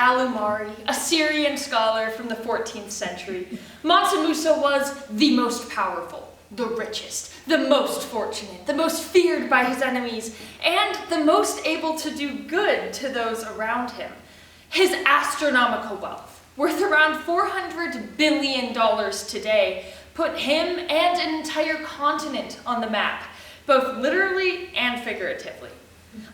al-Umari, a Syrian scholar from the 14th century, Mansa Musa was the most powerful, the richest, the most fortunate, the most feared by his enemies, and the most able to do good to those around him. His astronomical wealth, worth around $400 billion today, put him and an entire continent on the map, both literally and figuratively.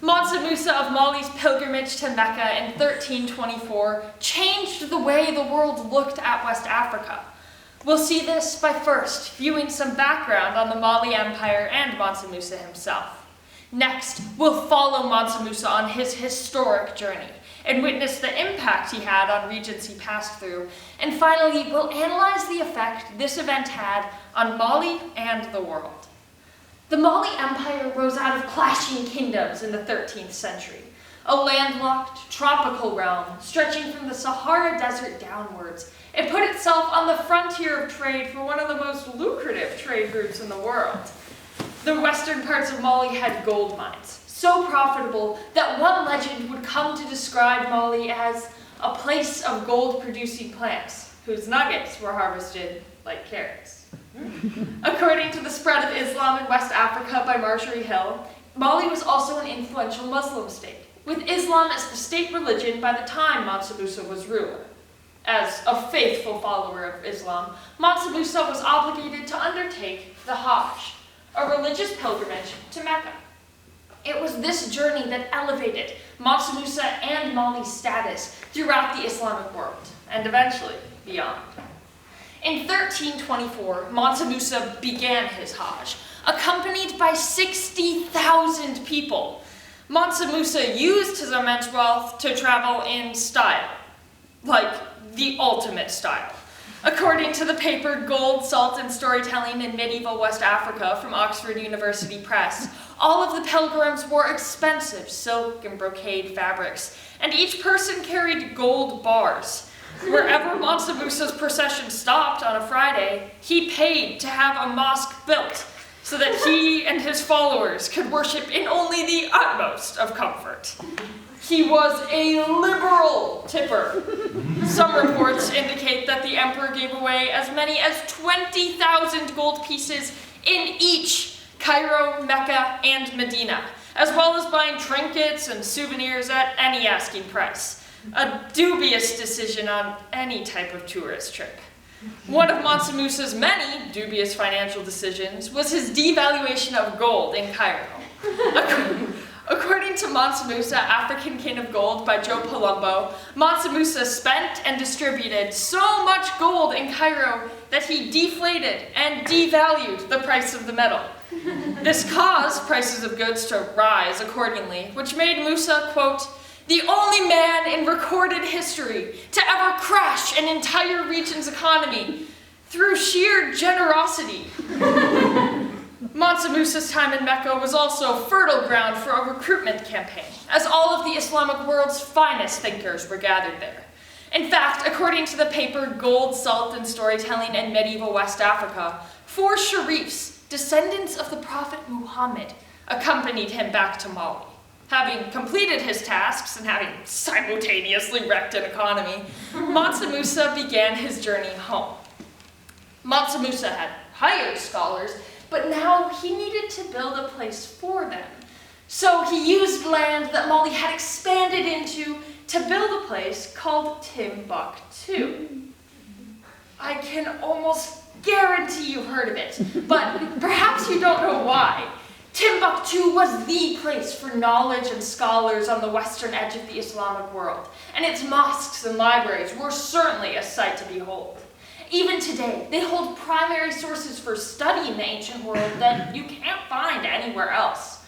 Mansa Musa of Mali's pilgrimage to Mecca in 1324 changed the way the world looked at West Africa. We'll see this by first viewing some background on the Mali Empire and Mansa Musa himself. Next, we'll follow Mansa Musa on his historic journey and witness the impact he had on regions he passed through. And finally, we'll analyze the effect this event had on Mali and the world. The Mali Empire rose out of clashing kingdoms in the 13th century, a landlocked, tropical realm stretching from the Sahara Desert downwards. It put itself on the frontier of trade for one of the most lucrative trade routes in the world. The western parts of Mali had gold mines, so profitable that one legend would come to describe Mali as a place of gold-producing plants, whose nuggets were harvested like carrots. According to the spread of Islam in West Africa by Marjorie Hill, Mali was also an influential Muslim state, with Islam as the state religion by the time Mansa Musa was ruler. As a faithful follower of Islam, Mansa Musa was obligated to undertake the Hajj, a religious pilgrimage to Mecca. It was this journey that elevated Mansa Musa and Mali's status throughout the Islamic world, and eventually beyond. In 1324, Mansa Musa began his Hajj, accompanied by 60,000 people. Mansa Musa used his immense wealth to travel in style, like the ultimate style. According to the paper Gold, Salt, and Storytelling in Medieval West Africa from Oxford University Press, all of the pilgrims wore expensive silk and brocade fabrics, and each person carried gold bars. Wherever Mansa Musa's procession stopped on a Friday, he paid to have a mosque built so that he and his followers could worship in only the utmost of comfort. He was a liberal tipper. Some reports indicate that the emperor gave away as many as 20,000 gold pieces in each Cairo, Mecca, and Medina, as well as buying trinkets and souvenirs at any asking price. A dubious decision on any type of tourist trip. One of Mansa Musa's many dubious financial decisions was his devaluation of gold in Cairo. According to Mansa Musa, African King of Gold by Joe Palumbo, Mansa Musa spent and distributed so much gold in Cairo that he deflated and devalued the price of the metal. This caused prices of goods to rise accordingly, which made Musa, quote, the only man in recorded history to ever crash an entire region's economy through sheer generosity. Mansa Musa's time in Mecca was also fertile ground for a recruitment campaign, as all of the Islamic world's finest thinkers were gathered there. In fact, according to the paper Gold, Salt, and Storytelling in Medieval West Africa, 4 sharifs, descendants of the Prophet Muhammad, accompanied him back to Mali. Having completed his tasks and having simultaneously wrecked an economy, Mansa Musa began his journey home. Mansa Musa had hired scholars, but now he needed to build a place for them. So he used land that Mali had expanded into to build a place called Timbuktu. I can almost guarantee you've heard of it, but perhaps you don't know why. Timbuktu was the place for knowledge and scholars on the western edge of the Islamic world, and its mosques and libraries were certainly a sight to behold. Even today, they hold primary sources for studying the ancient world that you can't find anywhere else.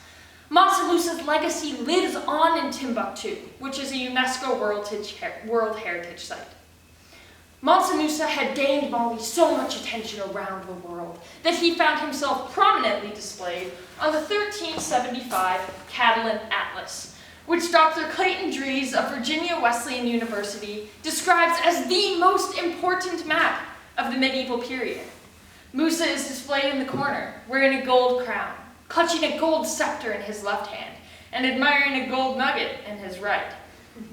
Mansa Musa's legacy lives on in Timbuktu, which is a UNESCO World Heritage Site. Mansa Musa had gained Mali so much attention around the world that he found himself prominently displayed on the 1375 Catalan Atlas, which Dr. Clayton Dries of Virginia Wesleyan University describes as the most important map of the medieval period. Musa is displayed in the corner, wearing a gold crown, clutching a gold scepter in his left hand, and admiring a gold nugget in his right.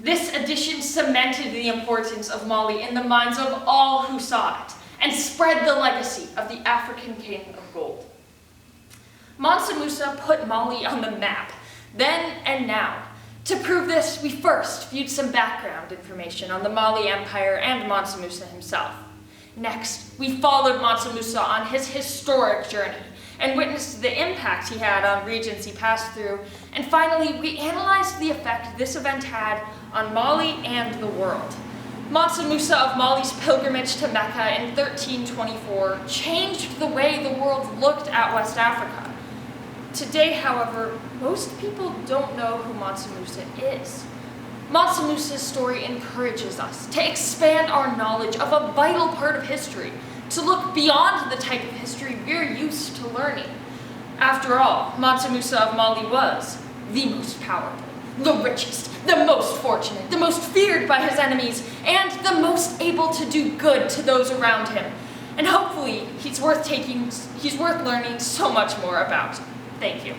This addition cemented the importance of Mali in the minds of all who saw it, and spread the legacy of the African King of Gold. Mansa Musa put Mali on the map, then and now. To prove this, we first viewed some background information on the Mali Empire and Mansa Musa himself. Next, we followed Mansa Musa on his historic journey and witnessed the impact he had on regions he passed through. And finally, we analyzed the effect this event had on Mali and the world. Mansa Musa of Mali's pilgrimage to Mecca in 1324 changed the way the world looked at West Africa. Today, however, most people don't know who Mansa Musa is. Mansa Musa's story encourages us to expand our knowledge of a vital part of history, to look beyond the type of history we're used to learning. After all, Mansa Musa of Mali was the most powerful, the richest, the most fortunate, the most feared by his enemies, and the most able to do good to those around him. And hopefully, he's worth learning so much more about. Thank you.